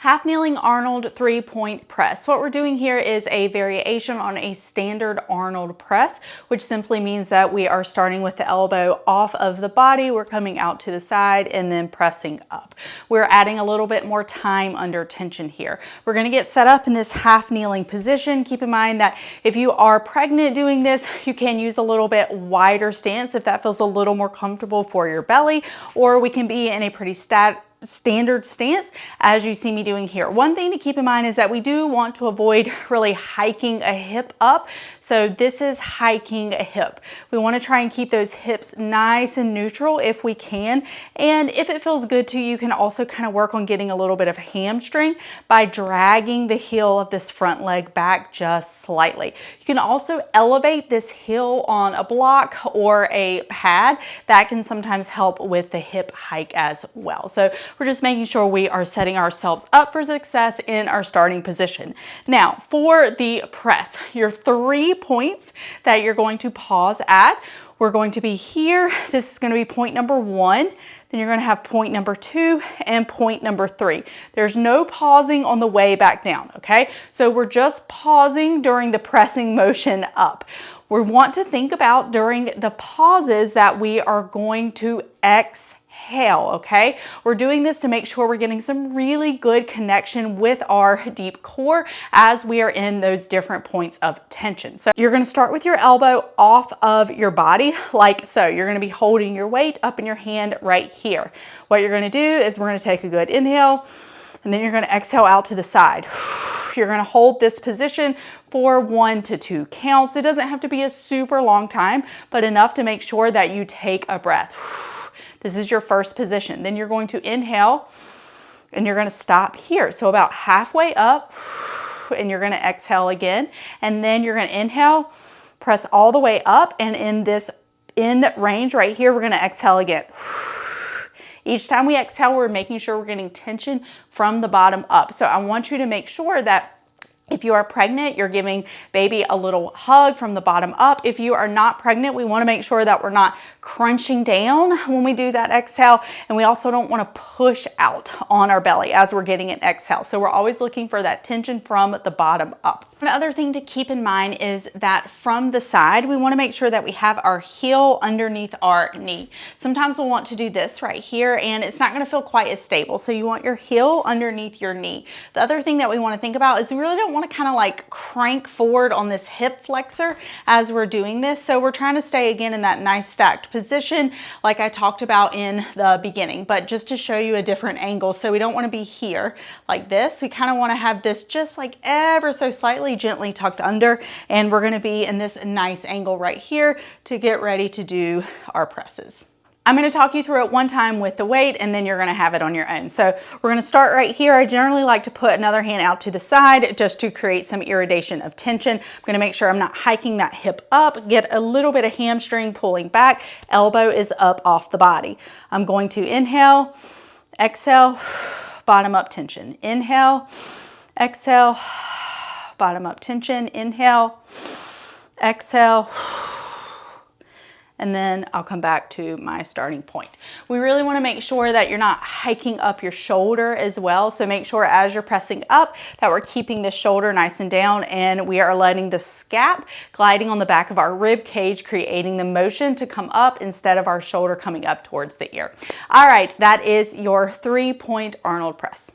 Half kneeling Arnold 3-point press. What we're doing here is a variation on a standard Arnold press, which simply means that we are starting with the elbow off of the body, we're coming out to the side and then pressing up. We're adding a little bit more time under tension here. We're going to get set up in this half kneeling position. Keep in mind that if you are pregnant doing this, you can use a little bit wider stance if that feels a little more comfortable for your belly, or we can be in a pretty standard stance as you see me doing here. One thing to keep in mind is that we do want to avoid really hiking a hip up. So this is hiking a hip. We want to try and keep those hips nice and neutral if we can. And if it feels good to you, you can also kind of work on getting a little bit of hamstring by dragging the heel of this front leg back just slightly. You can also elevate this heel on a block or a pad. That can sometimes help with the hip hike as well. So we're just making sure we are setting ourselves up for success in our starting position. Now, for the press, your 3 points that you're going to pause at, we're going to be here. This is going to be point number 1. Then you're going to have point number 2 and point number 3. There's no pausing on the way back down, okay? So we're just pausing during the pressing motion up. We want to think about during the pauses that we are going to exhale. Okay? We're doing this to make sure we're getting some really good connection with our deep core as we are in those different points of tension. So you're going to start with your elbow off of your body like so. You're going to be holding your weight up in your hand right here. What you're going to do is we're going to take a good inhale and then you're going to exhale out to the side. You're going to hold this position for 1 to 2 counts. It doesn't have to be a super long time, but enough to make sure that you take a breath. This is your first position. Then you're going to inhale and you're going to stop here. So about halfway up and you're going to exhale again. And then you're going to inhale, press all the way up. And in this end range right here, we're going to exhale again. Each time we exhale, we're making sure we're getting tension from the bottom up. So I want you to make sure that if you are pregnant, you're giving baby a little hug from the bottom up. If you are not pregnant, we want to make sure that we're not crunching down when we do that exhale. And we also don't want to push out on our belly as we're getting an exhale. So we're always looking for that tension from the bottom up. Another thing to keep in mind is that from the side, we want to make sure that we have our heel underneath our knee. Sometimes we'll want to do this right here and it's not going to feel quite as stable. So you want your heel underneath your knee. The other thing that we want to think about is we really don't want to kind of like crank forward on this hip flexor as we're doing this. So we're trying to stay again in that nice stacked position like I talked about in the beginning, but just to show you a different angle. So we don't want to be here like this. We kind of want to have this just like ever so slightly gently tucked under, and we're going to be in this nice angle right here to get ready to do our presses. I'm going to talk you through it one time with the weight and then you're going to have it on your own. So we're going to start right here. I generally like to put another hand out to the side just to create some irradiation of tension. I'm going to make sure I'm not hiking that hip up, get a little bit of hamstring pulling back, elbow is up off the body. I'm going to inhale, exhale, bottom up tension. Inhale, exhale, bottom up tension. Inhale, exhale. And then I'll come back to my starting point. We really want to make sure that you're not hiking up your shoulder as well. So make sure as you're pressing up that we're keeping the shoulder nice and down and we are letting the scap gliding on the back of our rib cage, creating the motion to come up instead of our shoulder coming up towards the ear. All right, that is your 3-point Arnold press.